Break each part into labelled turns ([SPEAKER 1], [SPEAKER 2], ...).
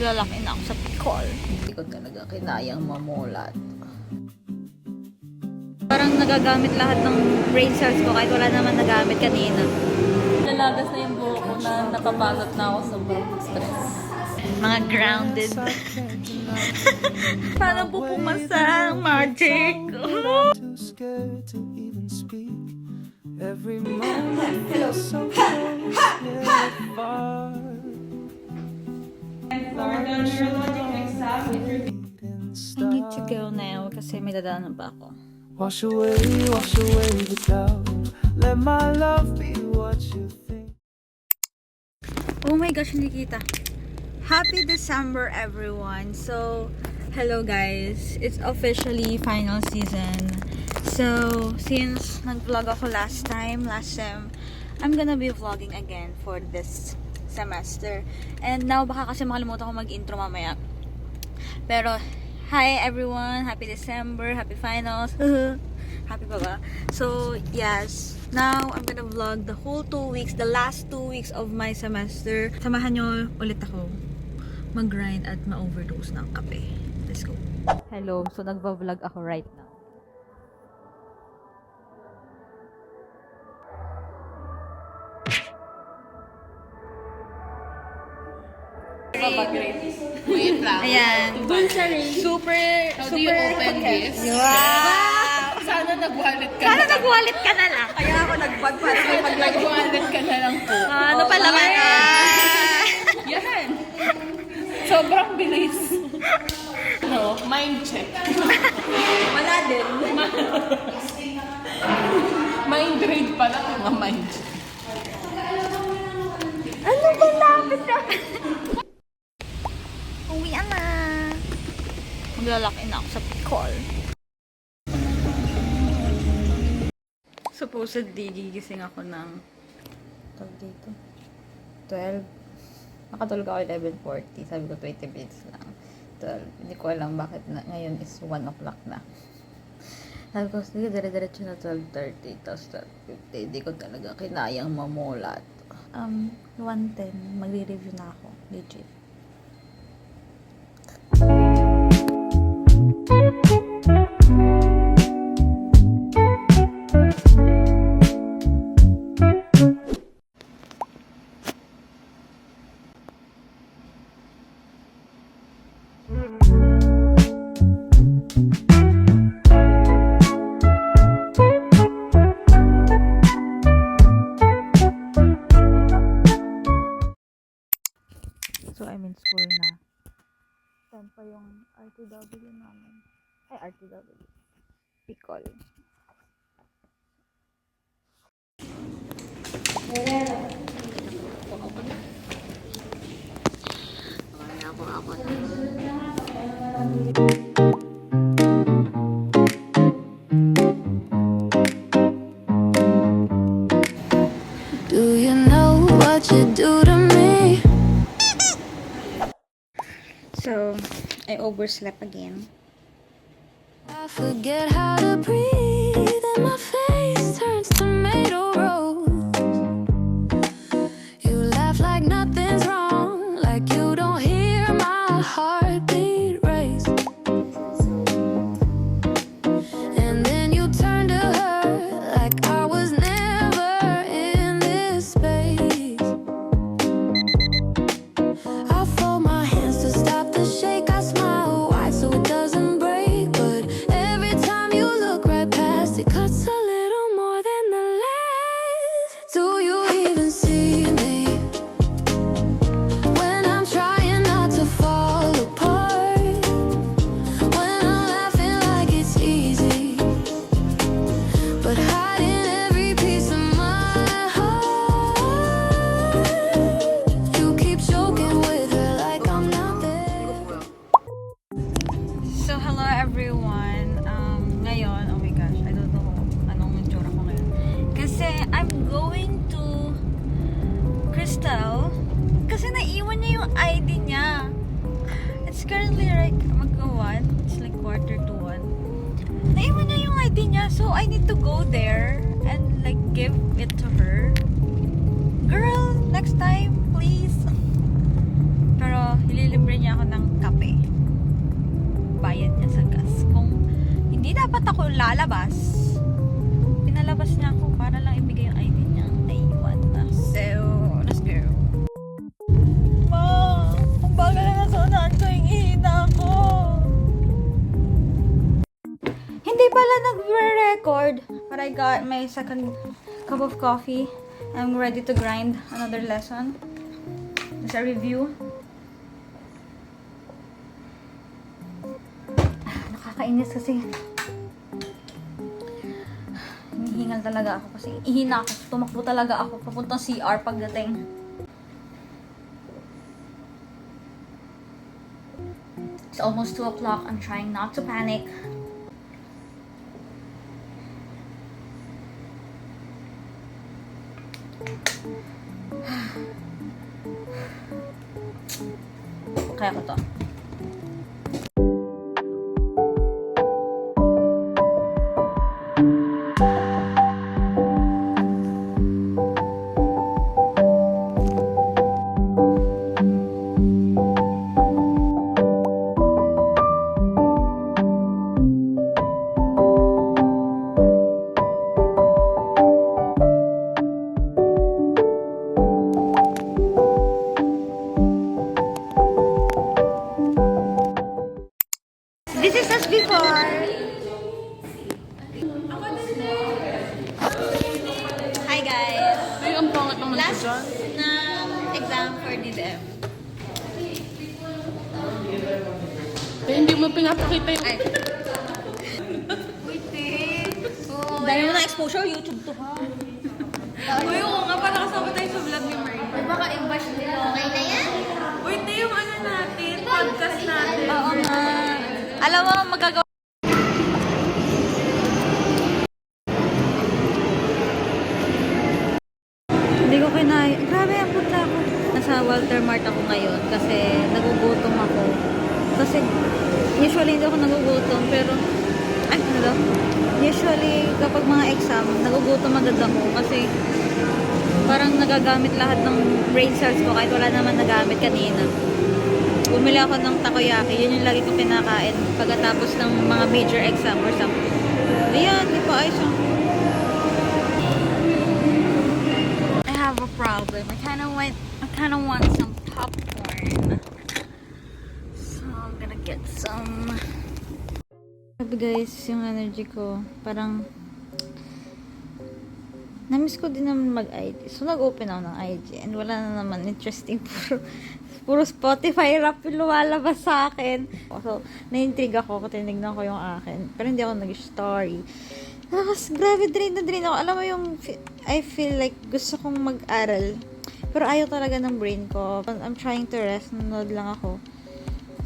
[SPEAKER 1] Lalaki na ako sa pikol. Hindi ko talaga kinayang mamulat. Parang nagagamit lahat ng brain cells ko kahit wala naman nagamit kanina.
[SPEAKER 2] Lalagas na yung buhok ko na napabalot na ako sa sobrang stress.
[SPEAKER 1] Mga grounded. Paano po pumasa ang magic?
[SPEAKER 3] Too scared to even speak. Every moment feels so close yet far.
[SPEAKER 1] I need to go now kasi may dadaanan pa ako.
[SPEAKER 3] Wash away the doubt. Let my love be what you think.
[SPEAKER 1] Oh my gosh, hindi kita. Happy December everyone. So, hello guys. It's officially final season. So, since nag-vlog ako last sem, I'm gonna be vlogging again for this semester. And now, baka kasi makalimutan ko mag-intro mamaya. Pero, hi everyone. Happy December. Happy finals. Happy pa ba? So, yes. Now, I'm gonna vlog the whole 2 weeks, the last 2 weeks of my semester. Samahan nyo ulit ako mag-grind at ma-overdose ng kape. Let's go. Hello. So, nagva-vlog ako right now.
[SPEAKER 2] Wait lang.
[SPEAKER 1] Ayan. Super,
[SPEAKER 2] How do you open this?
[SPEAKER 1] Wow!
[SPEAKER 2] Sana nag-wallet ka
[SPEAKER 1] Sana
[SPEAKER 2] na.
[SPEAKER 1] nag-wallet ka na lang.
[SPEAKER 2] Kaya ako nag-bag para may nag-wallet ka na lang po.
[SPEAKER 1] Ano pa laman?
[SPEAKER 2] Yan. Sobrang bilis. No, mind check. Wala din. Mind read pala kung nga mind check.
[SPEAKER 1] Ano ba lapit na? Uwi na. Maglalaki na ako sa pikol. Supposedly, gigising ako ng dito 12. Nakatulog ako 11:40. Sabi ko 20 minutes lang. 12. Hindi ko alam bakit na, ngayon is 1 o'clock na. Sabi ko, sige, dire-diretso na 12:30. Tapos 12:50. Hindi ko talaga kinayang mamulat. 1:10. Magre-review na ako. Legit. So, I'm in school na. 10 pa yung RTW namin. Ay, RTW. Pikol.
[SPEAKER 4] Do you know what you do to me?
[SPEAKER 1] So, I overslept again.
[SPEAKER 4] I forget how to breathe and my face turns tomato rose. You laugh like nothing's wrong, like you don't hear my heartbeat race. And then you turn to her like I was never in this space. I fold my hands to stop the shake. I smile wide so it doesn't break. But every time you look right past, it cuts a little more than the last. Do you even see me when I'm trying not to fall apart? When I'm laughing like it's easy, but hiding every piece of my heart. You keep joking with her like I'm not there.
[SPEAKER 1] So, hello everyone. Ngayon, oh my gosh, I don't know anong itsura ko ngayon. Kasi, I'm going to Crystal. Kasi naiwan niya yung ID niya. It's currently like, mag-1. It's like 1:45. Naiwan niya yung ID niya. So, I need to go there and like give it to her. Girl, next time, please. Pero, Pero, ililibre niya ako ng kape. Bayad niya sa gas. Kung hindi dapat ako lalabas, pinalabas niya ako para lang ibigay yung ID niya. Naiwan na. So, let's go. Ma! Ang bagal na nasunahan ko yung ihina ko. Hindi pala nag-record. But I got my second cup of coffee. I'm ready to grind another lesson. It's a review. Nakakainis kasi hinihingal talaga ako kasi ihina ako. Tumakbo talaga ako papuntang CR pagdating. It's almost 2 o'clock. I'm trying not to panic. Kaya ko to. This is as before. Hi guys.
[SPEAKER 2] Ay, ang pangit naman
[SPEAKER 1] Last
[SPEAKER 2] dyan.
[SPEAKER 1] na exam for DDM.
[SPEAKER 2] Ay, hindi mo pinapakita yung...
[SPEAKER 1] Ay. Dahil mo na exposure, YouTube to ha.
[SPEAKER 5] Uy, oo nga, para kasama tayo sa vlog ni Marie.
[SPEAKER 6] Ay, baka i-bash nila. Okay na yan?
[SPEAKER 5] Uy, ito yung ano natin, podcast natin.
[SPEAKER 1] Oo nga. Alam mo, magagawa. Hindi ko kinaya. Grabe, ang punta ako. Nasa Walter Mart ako ngayon kasi nagugutom ako. Kasi usually hindi ako nagugutom pero ay, ano daw? Usually kapag mga exam, nagugutom agad ako kasi parang nagagamit lahat ng brain cells ko kahit wala naman nagamit kanina. Bumili ako ng takoyaki. Yun yung lagi ko pinakain pagkatapos ng mga major exam or something. Ayan, di pa ayos yung... I have a problem. I kind of want some popcorn. So, I'm gonna get some. Sabi guys, yung energy ko, parang namiss ko din naman mag-IG. So, nag-open ako ng IG and wala na naman interesting. Puro Spotify rap yung lumalabas sa akin. So, na-intrigue ako kung tinignan ko yung akin. Pero hindi ako nag-story. Tapos, grabe, drain na drain ako. Alam mo yung, I feel like gusto kong mag-aral. Pero ayaw talaga ng brain ko. I'm trying to rest. Nanonood lang ako.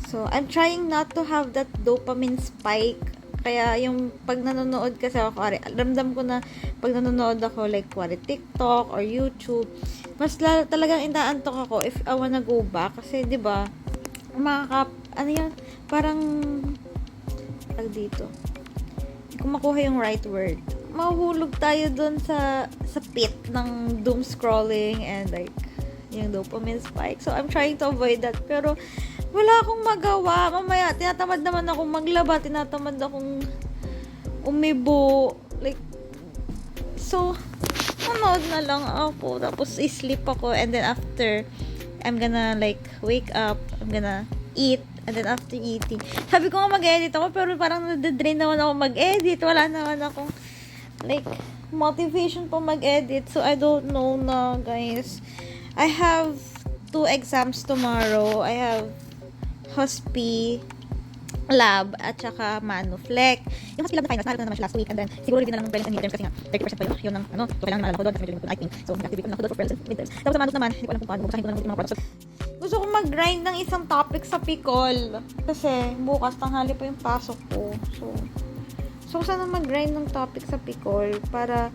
[SPEAKER 1] So, I'm trying not to have that dopamine spike. Kaya yung pag nanonood kasi ako, ramdam ko na pag nanonood ako, like, TikTok or YouTube, mas talagang inaantok ako if I wanna go back. Kasi, di ba, ano yan, parang, dito. Hindi ko makuha yung right word. Mahuhulog tayo dun sa pit ng doom scrolling and like, yung dopamine spike. So, I'm trying to avoid that. Pero, wala akong magawa. Mamaya, tinatamad naman akong maglaba. Tinatamad akong umibo. Like, so, manood na lang ako. Tapos, sleep ako. And then, after, I'm gonna, like, wake up. I'm gonna eat. And then, after eating, sabi ko nga mag-edit ako. Pero, parang nade-drain naman ako mag-edit. Wala naman akong, like, motivation pa mag-edit. So, I don't know na, guys. I have 2 exams tomorrow. I have Hospi Lab at saka Manuflect. Yung Hospi Lab na finals, naharap na naman siya last week. And then, siguro review na lang ng prelims and midterms kasi nga 30% pa yun ng, ano, so kailangan maalala ko doon kasi medyo I think. So, mag-activate ko na ako doon for prelims and midterms. Tapos sa Manuf naman, hindi ko alam kung paano, bukahin ko na lang yung mga products. Gusto ko mag-grind ng isang topic sa Picol. Kasi, bukas, tanghali pa yung pasok ko. So sana mag-grind ng topic sa Picol para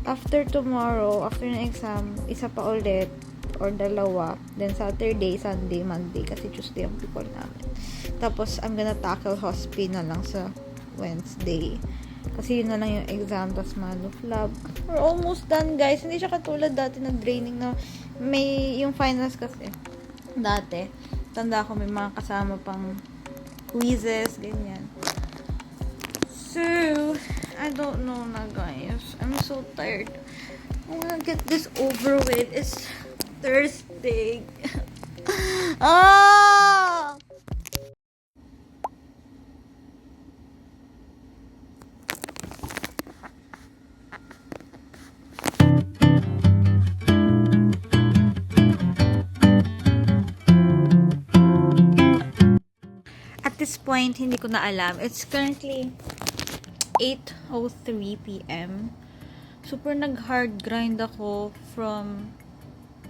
[SPEAKER 1] after tomorrow, after ng exam, isa pa ulit or dalawa. Then, Saturday, Sunday, Monday. Kasi Tuesday ang Picol namin. Tapos, I'm gonna tackle Hospi na lang sa Wednesday. Kasi yun na lang yung exam. Tapos, Manuf Lab. We're almost done, guys. Hindi siya katulad dati na draining na may yung finals kasi. Dati. Tanda ko may mga kasama pang quizzes, ganyan. So, I don't know na guys. I'm so tired. I wanna get this over with. It's Thursday. Ah! At this point, hindi ko na alam. It's currently 8:03 p.m. Super nag-hard grind ako from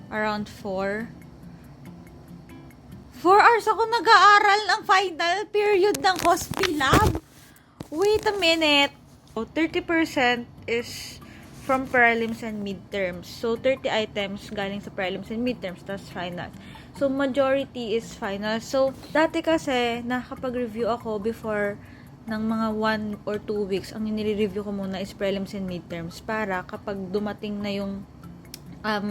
[SPEAKER 1] around 4. 4 hours ako nag-aaral ng final period ng Hospilab. Wait a minute. 30% is from prelims and midterms. So, 30 items galing sa prelims and midterms, tas finals. So, majority is finals. So, dati kasi, nakakapag-review ako before ng mga 1 or 2 weeks. Ang nire-review ko muna is prelims and midterms para kapag dumating na yung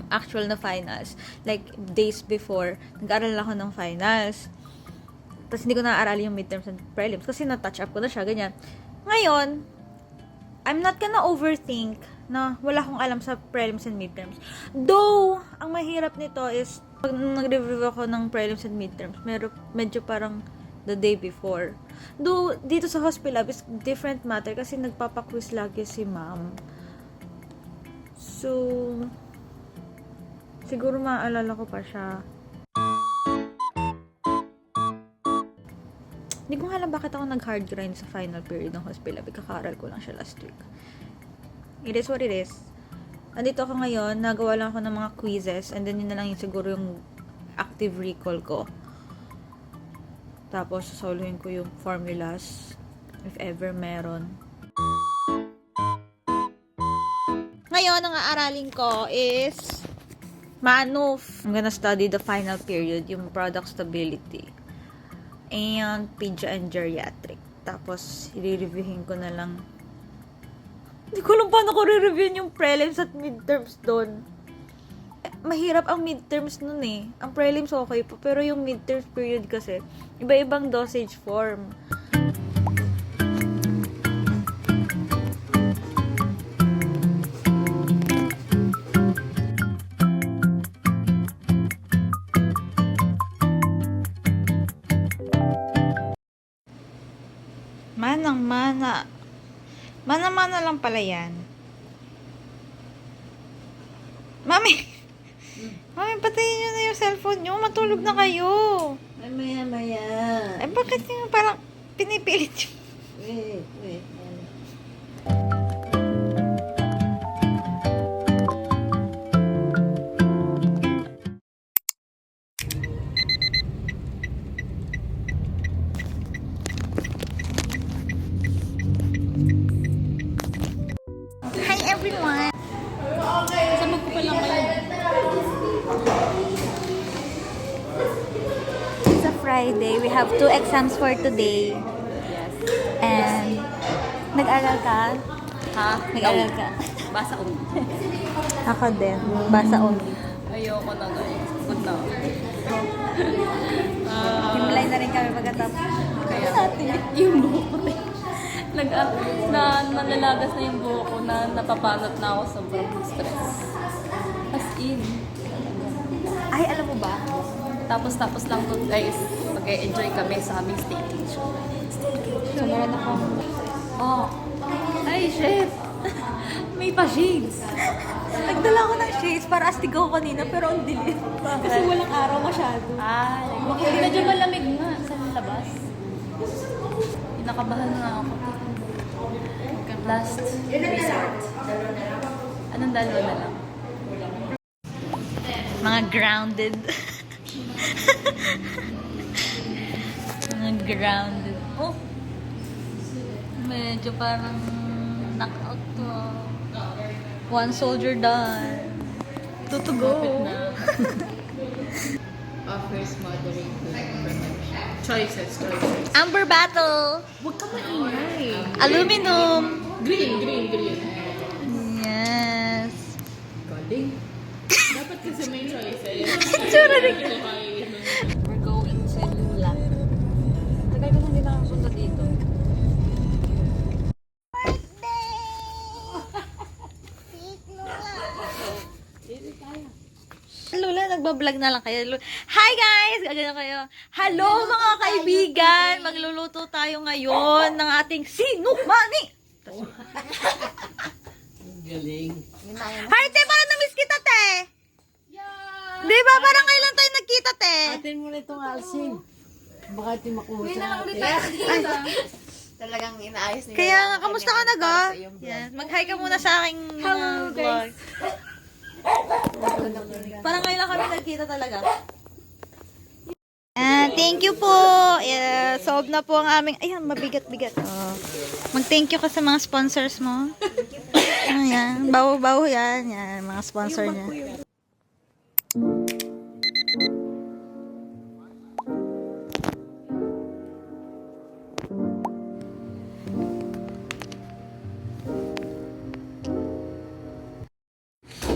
[SPEAKER 1] actual na finals, like days before, nag-aral ako ng finals. Tapos hindi ko na-aarali yung midterms and prelims kasi na-touch up ko na siya, ganyan. Ngayon, I'm not gonna overthink na wala akong alam sa prelims and midterms. Though, ang mahirap nito is, pag nag-review ako ng prelims and midterms, medyo parang the day before. Though, dito sa Hospilab is different matter kasi nagpapaquiz lagi si ma'am. So, siguro maaalala ko pa siya. Hindi ko alam bakit ako nag-hard grind sa final period ng Hospilab. Kakaaral ko lang siya last week. It is what it is. Andito ako ngayon, nagawa lang ako ng mga quizzes, and then yun na lang yung siguro yung active recall ko. Tapos, sasoluhin ko yung formulas, if ever meron. Ngayon, ang aaralin ko is Manuf. I'm gonna study the final period, yung product stability. And pedia and geriatric. Tapos, i-reviewin ko na lang. Hindi ko alam paano ko re-review yung prelims at midterms doon. Mahirap ang midterms nun eh. Ang prelims okay pa, pero yung midterms period kasi, iba-ibang dosage form. Manang-mana. Mana-mana lang pala yan. Mami! Mami, patayin nyo na yung cellphone nyo. Matulog na kayo.
[SPEAKER 7] Maya.
[SPEAKER 1] Eh, bakit yung parang pinipilit nyo?
[SPEAKER 7] Wait.
[SPEAKER 1] Hi everyone!
[SPEAKER 2] Kasama ko pa lang kayo.
[SPEAKER 1] It's a Friday. We have 2 exams for today. And, nag-aral ka?
[SPEAKER 2] Ha?
[SPEAKER 1] Nag-aral ka?
[SPEAKER 2] Basa ko.
[SPEAKER 1] Ako din. Basa only.
[SPEAKER 2] Ayoko na guys. Good na.
[SPEAKER 1] Himlay na rin kami pagkatapos.
[SPEAKER 2] Kaya, yung buhok ko rin. Nalalagas na yung buhok ko na napapalat na ako sa sobrang stress. As in.
[SPEAKER 1] Ay, alam mo ba?
[SPEAKER 2] Tapos lang to guys. Mag-enjoy kami sa aming staycation.
[SPEAKER 1] So, meron akong...
[SPEAKER 2] Oh. Ay, shit. May pa shades.
[SPEAKER 1] Nagdala ako ng shades para astig ako kanina, pero ang dilim. Kasi walang araw masyado.
[SPEAKER 2] Ay, medyo malamig nga sa labas. Nakabahan na ako. Last resort. Anong dalawa na lang?
[SPEAKER 1] Mga grounded. Mga grounded. Oh! Medyo parang knockout to. 1 soldier done. 2 to go.
[SPEAKER 2] Offers moderate choices.
[SPEAKER 1] Amber battle.
[SPEAKER 2] Huwag ka maingay.
[SPEAKER 1] Aluminum.
[SPEAKER 2] Green.
[SPEAKER 1] Yes.
[SPEAKER 2] Galing. Dapat kasi may choices.
[SPEAKER 1] Tsura rin. nagbablog na lang kayo. Hi guys! Gagano kayo. Hello mga kaibigan! Magluluto tayo ngayon ng ating sinukmani!
[SPEAKER 7] Galing.
[SPEAKER 1] Harte, parang na-miss kita, te! Di ba? Parang kailan tayo nagkita, te?
[SPEAKER 7] Atin mo na itong Alsin. Baka ito makuha sa atin.
[SPEAKER 6] Talagang inaayos nila.
[SPEAKER 1] Kaya nga, kamusta ka na, ga? Yan. Mag-hi ka muna sa aking mga vlog. Parang ngayon lang kami nagkita talaga. Thank you po. Yeah, solve na po ang aming... Ayan, mabigat-bigat. Oh. Mag-thank you ka sa mga sponsors mo. Ayan, bawo-bawo yan. Yan, mga sponsor niya.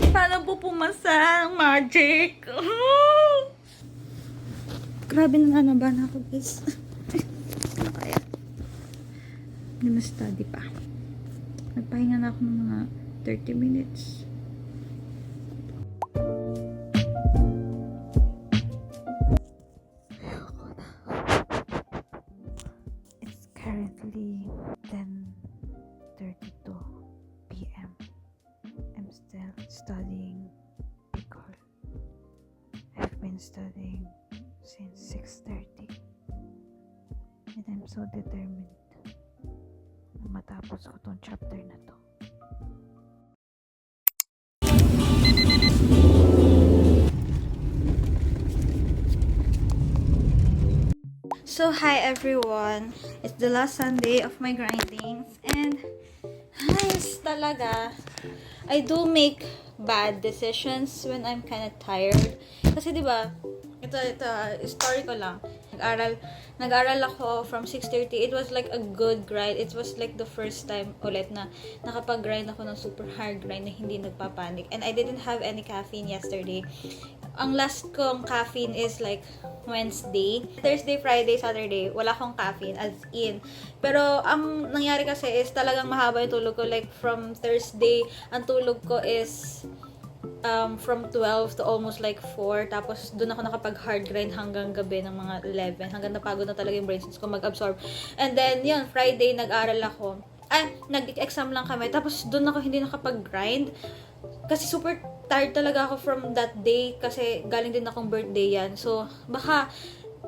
[SPEAKER 1] Paano po pumasa ang magic? Oh! Grabe na ba na ako, guys? Ano kaya? Hindi ma-study pa. Nagpahinga na ako ng mga 30 minutes. It's currently 10:32 p.m. I'm still studying Bicol. I've been studying since 6:30 and I'm so determined na matapos ko tong chapter na to. So hi everyone, it's the last Sunday of my grindings and nice talaga. I do make bad decisions when I'm kind of tired. Kasi 'di ba? Ito story ko lang. Nag-aral ako from 6:30. It was like a good grind. It was like the first time ulit na nakapag-grind ako ng super hard grind na hindi nagpapanik. And I didn't have any caffeine yesterday. Ang last kong caffeine is like Wednesday. Thursday, Friday, Saturday, wala akong caffeine as in. Pero ang nangyari kasi is talagang mahaba yung tulog ko. Like from Thursday, ang tulog ko is from 12 to almost like 4. Tapos doon ako nakapag hard grind hanggang gabi ng mga 11. Hanggang napagod na talaga yung brain cells ko mag-absorb. And then yun, Friday nag-aral ako. Nag-exam lang kami. Tapos doon ako hindi nakapag-grind. Kasi super tired talaga ako from that day. Kasi galing din akong birthday yan. So baka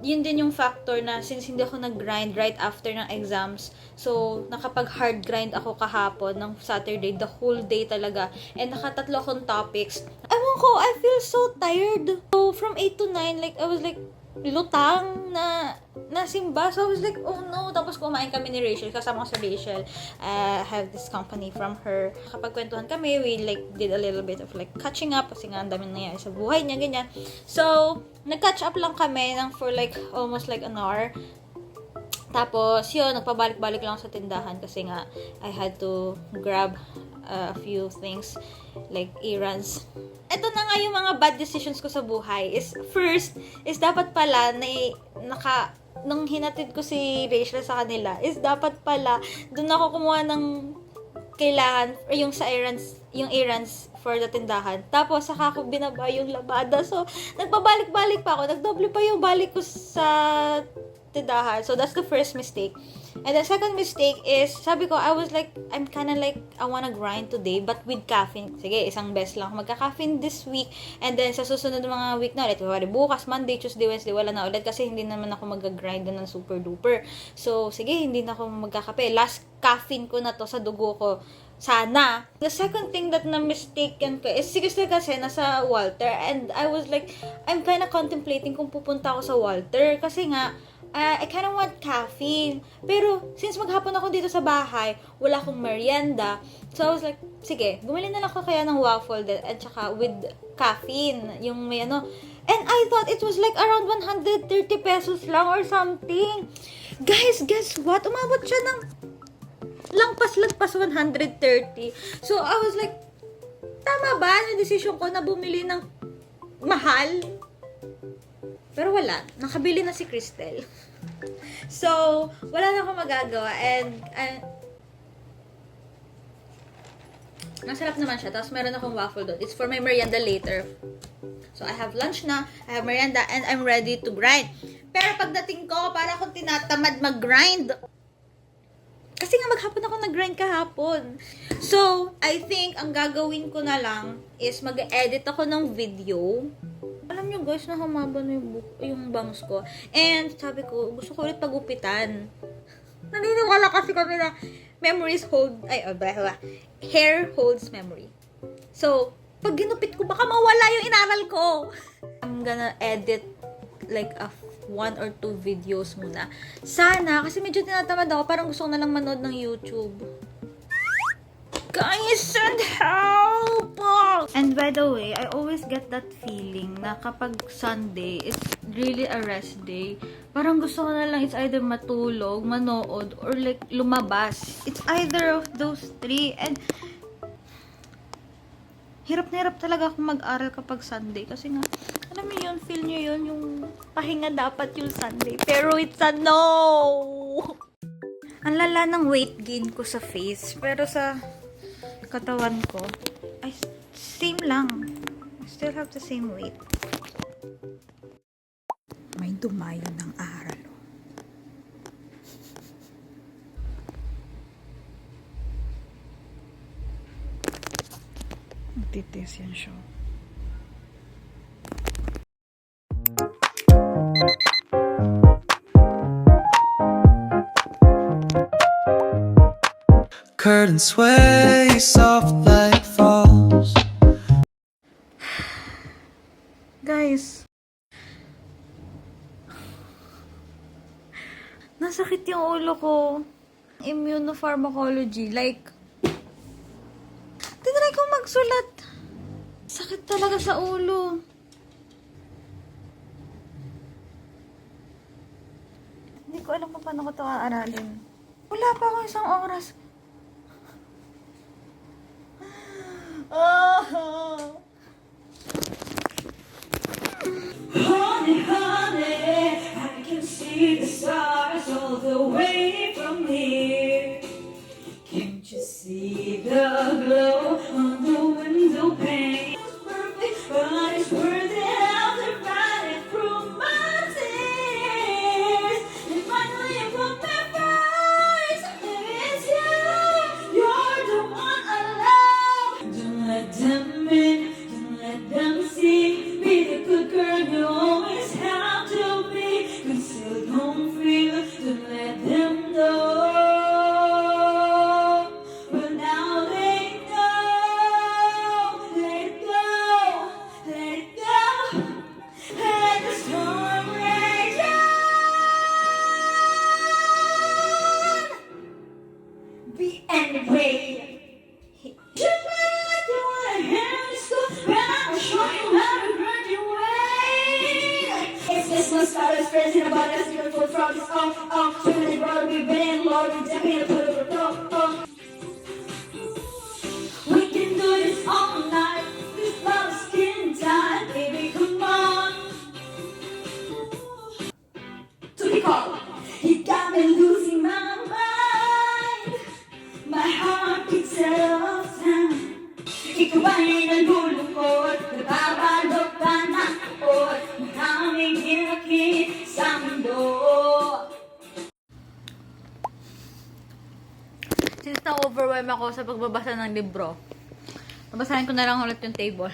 [SPEAKER 1] yun din yung factor na since hindi ako nag-grind right after ng exams. So, nakapag-hard grind ako kahapon ng Saturday, the whole day talaga. And nakatatlo akong topics. Ewan ko, I feel so tired. So, from 8 to 9, like, I was like, lutang na nasimba. So, I was like, oh no. Tapos kumain kami ni Rachel. Kasama ko si Rachel. I have this company from her. Kapag kwentuhan kami, we like did a little bit of like catching up. Kasi nga ang daming nangyari sa buhay niya, ganyan. So, nag-catch up lang kami for like almost like an hour. Tapos, yun, nagpabalik-balik lang sa tindahan kasi nga, I had to grab a few things like errands. Ito na nga yung mga bad decisions ko sa buhay. First, dapat pala nung hinatid ko si Rachel sa kanila, dapat pala, dun ako kumuha ng kailangan, or yung sa errands for the tindahan. Tapos, saka ako binaba yung labada. So, nagpabalik-balik pa ako. Nagdoble pa yung balik ko sa tindahan. So, that's the first mistake. And the second mistake is, sabi ko, I was like, I'm kinda like, I wanna grind today, but with caffeine. Sige, isang beses lang magka-caffeine this week. And then, sa susunod mga week na ulit, bukas, Monday, Tuesday, Wednesday, wala na ulit. Kasi hindi naman ako mag-grind ng super duper. So, sige, hindi na ako magkakape. Last caffeine ko na to sa dugo ko. Sana. The second thing that na-mistaken ko is, seriously kasi, nasa Walter. And I was like, I'm kinda contemplating kung pupunta ako sa Walter. Kasi nga, I kind of want caffeine. Pero, since maghapon ako dito sa bahay, wala akong merienda. So, I was like, sige, bumili na lang ako kaya ng waffle din, at saka with caffeine, yung may ano. And I thought it was like around 130 pesos lang or something. Guys, guess what? Umabot siya ng lagpas 130. So, I was like, tama ba yung decision ko na bumili ng mahal? Pero wala. Nakabili na si Cristel. So, wala na akong magagawa. And Masarap naman siya. Tapos meron akong waffle doon. It's for my merienda later. So, I have lunch na, I have merienda, and I'm ready to grind. Pero pagdating ko, para akong tinatamad mag-grind. Kasi nga maghapon ako nag-grind kahapon. So, I think ang gagawin ko na lang is mag-edit ako ng video. Alam nyo guys, na humaba na yung bangs ko. And sabi ko, gusto ko ulit pagupitan. Naniniwala kasi kami na hair holds memory. So, pag ginupit ko, baka mawala yung inaral ko. I'm gonna edit like 1 or 2 videos muna. Sana, kasi medyo tinatamad ako. Parang gusto ko na lang manood ng YouTube. Guys, send help! And by the way, I always get that feeling na kapag Sunday is really a rest day, parang gusto ko na lang it's either matulog, manood, or like lumabas. It's either of those 3. And hirap na hirap talaga akong mag-aral kapag Sunday. Kasi nga, alam mo yun, feel nyo yun, yung pahinga dapat yung Sunday. Pero it's a no! Ang lala ng weight gain ko sa face. Pero sa katawan ko, ay same lang. I still have the same weight. May dumayo ng aral. Magtitis yan siya.
[SPEAKER 3] Curtains sway soft like falls.
[SPEAKER 1] Guys, nasakit yung ulo ko. Immunopharmacology, like, tinry ko magsulat. Sakit talaga sa ulo. Hindi ko alam kung paano ko ito aaralin. Wala pa ako isang oras.
[SPEAKER 8] Honey, honey, I can see the stars all the way from here. Can't you see the glow on the window pane? It's perfect, but it's worth it after running through my tears. And finally I put my first, maybe it's you. You're the one I love. Don't let them in, don't let them see. Be the good girl you always have to be. Conceal, don't feel, don't let them know. But now they know. Let it go, let it go. Let the storm rage on. Be anyway. Just like you wanna have in school, but I'll show you how to graduate. It's this one started spreading about us, beautiful from this truly brother, we've been Lord, we've been a put of a We can do this all night, this love is skin tight, baby, come on. To be called, you got me losing my mind. My heart beats out of time. Ikaw ay nalulungkot, nababalot pa ng uot, maraming hinakit sa mundo.
[SPEAKER 1] Since na-overwhelm ako sa pagbabasa ng libro, babasahin ko na lang ulit yung table.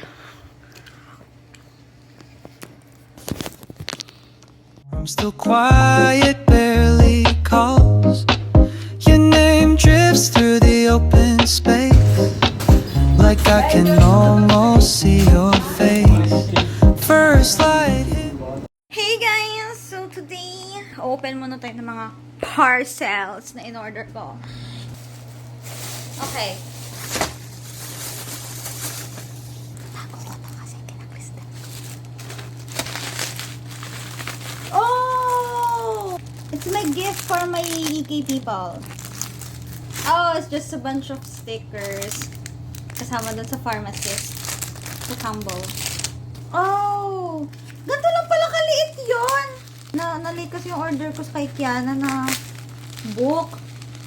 [SPEAKER 3] I'm still quiet, barely calls. Your name drifts through the open space, like I can almost see your face. First light hit.
[SPEAKER 1] Hey guys! So today, open muna tayo ng mga parcels na in-order ko. Okay. Oh! It's my gift for my EK people. Oh, it's just a bunch of stickers. Kasama dun sa pharmacist. Sa Campbell. Oh! Ganito lang pala kaliit yun! Na-late kasi yung order ko kay Kiana na book.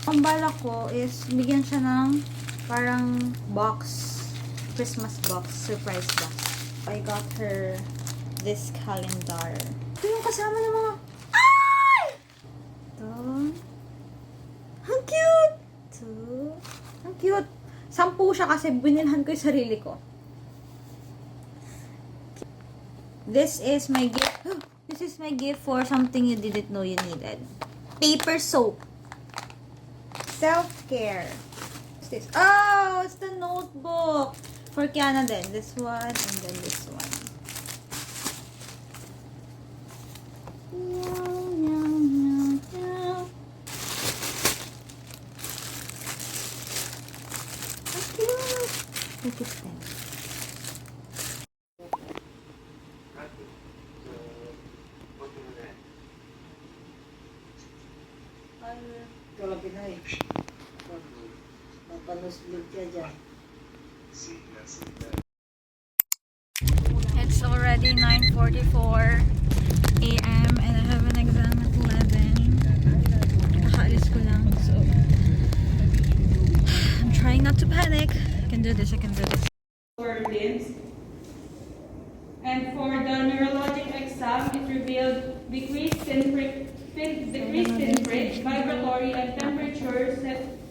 [SPEAKER 1] Ang bala ko is bigyan siya ng parang box, Christmas box, surprise box. I got her this calendar. Ito yung kasama ng mga... Ay! Ito. Ang cute! Ito. Ang cute. 10 siya kasi binilhan ko yung sarili ko. This is my gift. This is my gift for something you didn't know you needed. Paper soap. Self-care. What's this? Oh, it's the notebook. For Kiana then. This one and then this one. How cute. Look at that.
[SPEAKER 7] Ito lang Pinay. Mapanuslog ka dyan.
[SPEAKER 1] It's already 9:44 a.m. and I have an exam at 11. Kakaalis ko lang, so I'm trying not to panic. I can do this, I can do this.
[SPEAKER 8] For limbs. And for the neurologic exam, it revealed decreased in vibratory and temperature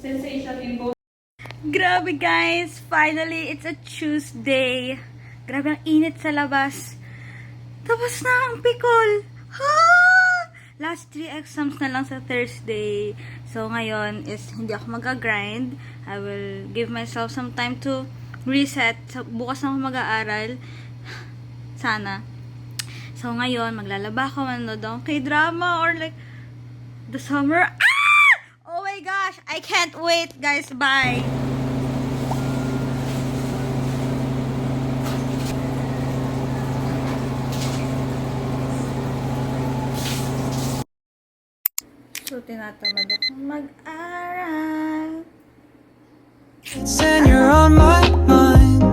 [SPEAKER 8] sensation in both.
[SPEAKER 1] Grabe guys! Finally, it's a Tuesday. Grabe ang init sa labas. Tapos na ang pikol. Ha! Last 3 exams na lang sa Thursday. So ngayon is hindi ako mag-grind. I will give myself some time to reset. So, bukas na ako mag-aaral. Sana. So ngayon, maglalaba ako, manonood ako K-drama or like the summer. Ah! Oh my gosh! I can't wait, guys. Bye! So, tinatamad akong mag-aral.
[SPEAKER 3] And you're on my mind,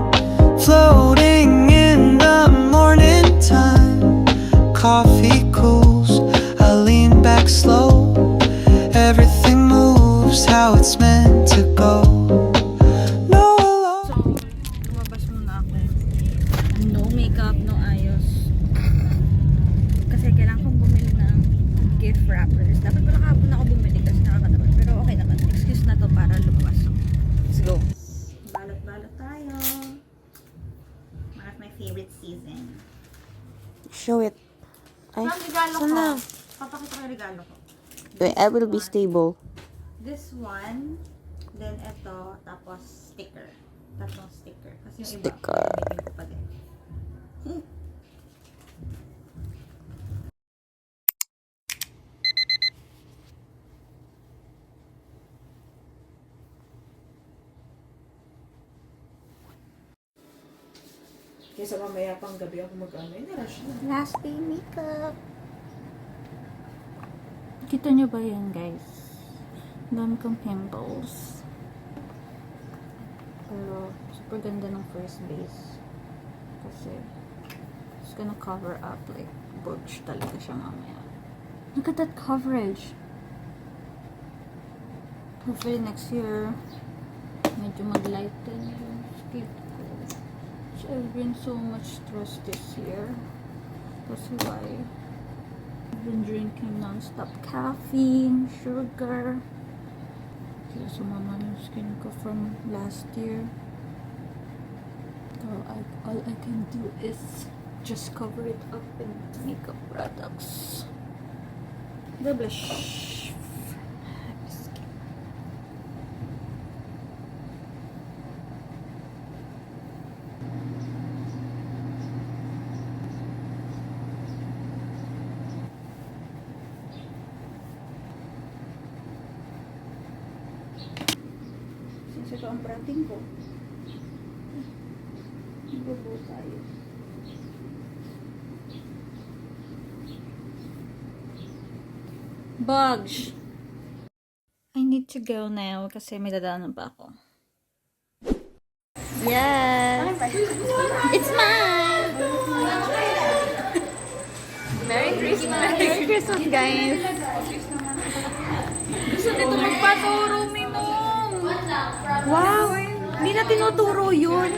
[SPEAKER 3] floating in the morning time. Coffee cools, I lean back slow. Everything moves how it's meant to go. No alone.
[SPEAKER 1] So, lumabas muna ako. No makeup, no ayos. Kasi kailangan kong bumili ng gift wrappers. Dapat pala kahapon ako bumili kasi nakakatapat. Pero okay naman. Excuse na to para lumabas. Let's go. Balot-balot tayo. One of my favorite season.
[SPEAKER 6] Show it. Ay,
[SPEAKER 1] Ang regalo ko.
[SPEAKER 6] sana?
[SPEAKER 1] Papakita ko yung regalo ko.
[SPEAKER 6] I will be stable.
[SPEAKER 1] This one, then ito, tapos sticker. Tatlong sticker. Kasi yung iba,
[SPEAKER 6] Sticker.
[SPEAKER 1] gamitin ko pa din.
[SPEAKER 7] Kesa mamaya pang gabi ako mag-ano. Rush na.
[SPEAKER 1] Last day makeup. Kita nyo ba yan, guys? Dami kong pimples. Pero, super ganda ng first base. Kasi, it's gonna cover up, like, bulge talaga siya mamaya. Look at that coverage! Hopefully next year, medyo mag-lighten yung skin ko. So, I've been so much stressed this year. That's why I've been drinking non-stop caffeine, sugar. Kaya sumama yung skin ko from last year. So, all I can do is just cover it up in makeup products. The blush. Since ito ang prating ko, ibubo tayo. Bugs! I need to go now kasi may dadaanan pa ako. Yes! It's mine!
[SPEAKER 5] Merry Christmas!
[SPEAKER 1] Merry Christmas, guys!
[SPEAKER 5] Gusto nito magpaturo, Minong!
[SPEAKER 1] Wow! Hindi na tinuturo yun.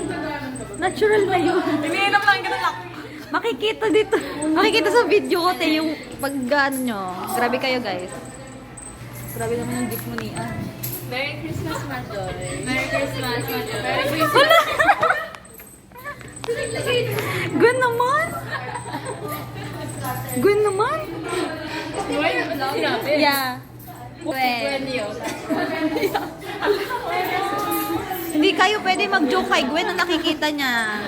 [SPEAKER 1] Natural na yun.
[SPEAKER 5] Iniinom lang, ganun lang.
[SPEAKER 1] Makikita dito. Makikita sa video ko, te, yung pag ano nyo. Grabe kayo, guys. Grabe naman yung gift mo ni Ann.
[SPEAKER 2] Merry Christmas, Majoy.
[SPEAKER 5] Merry Christmas, Majoy. Merry Christmas.
[SPEAKER 1] Gwen naman! Gwen naman!
[SPEAKER 2] Sinabi.
[SPEAKER 1] Yeah. Gwen.
[SPEAKER 2] yun.
[SPEAKER 1] Hindi kayo pwede mag-joke kay Gwen na nakikita niya.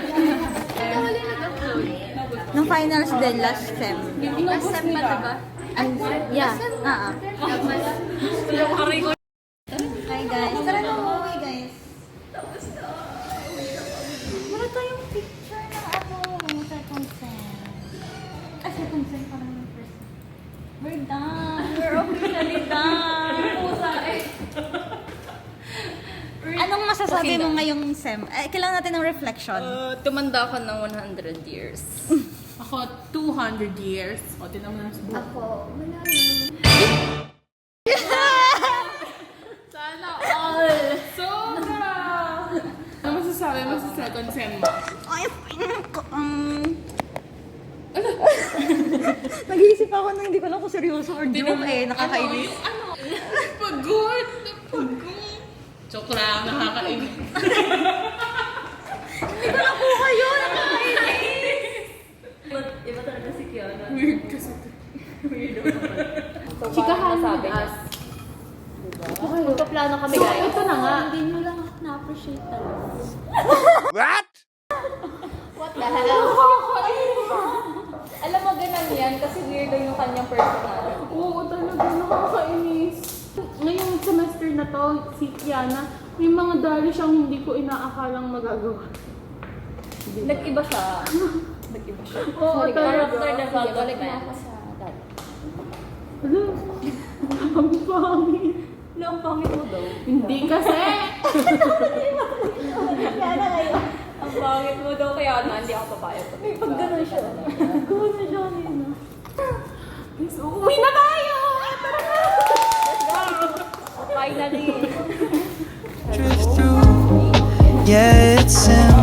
[SPEAKER 1] Nung finals din, last sem.
[SPEAKER 2] Last sem pa, diba?
[SPEAKER 1] Yeah. Hi guys. Tara na umuwi guys. Wala tayong picture ng second sem. Second sem pa naman first sem. We're done. We're officially done. Anong masasabi mo ngayong sem? Kailangan natin ng reflection.
[SPEAKER 2] Tumanda ka ng 100 years.
[SPEAKER 5] Ako, 200 years. O, tinan mo na sa buhok. Sana all. Sobra! Ano masasabi mo sa second sem mo?
[SPEAKER 1] Ay, nag-iisip ako na hindi ko lang kung seryoso or joke eh. Nakakainis.
[SPEAKER 5] Pagod! Pagod! Joke lang, nakakainis.
[SPEAKER 1] Hindi ko nakuha yun. Nakakainis.
[SPEAKER 2] Iba talaga si Kiana.
[SPEAKER 5] Weird kasi.
[SPEAKER 2] Chikahan sabi niya. Magpaplano kami, guys. Ito na nga.
[SPEAKER 1] Hindi nyo lang na-appreciate talaga.
[SPEAKER 2] What the hell? Alam mo, ganun yan kasi weirdo yung kanyang personality.
[SPEAKER 5] Oo, talaga nakakainis. Ngayong semester na to, si Kiana, may mga dali siyang hindi ko inaakalang magagawa.
[SPEAKER 2] Nag-iba siya. Nag-iba siya.
[SPEAKER 5] Oo,
[SPEAKER 2] Sorry,
[SPEAKER 5] talaga.
[SPEAKER 2] character development.
[SPEAKER 6] Balik na ako sa dati.
[SPEAKER 5] Ano? Ang pangit.
[SPEAKER 2] Ang pangit mo daw.
[SPEAKER 5] Hindi kasi.
[SPEAKER 2] Ang pangit mo daw kaya hindi ako papayag. Pag gano'n siya.
[SPEAKER 5] Gawin na siya kanina. Guys, uuwi na tayo!
[SPEAKER 2] Finally.
[SPEAKER 3] Drift through. Yeah, it's simple.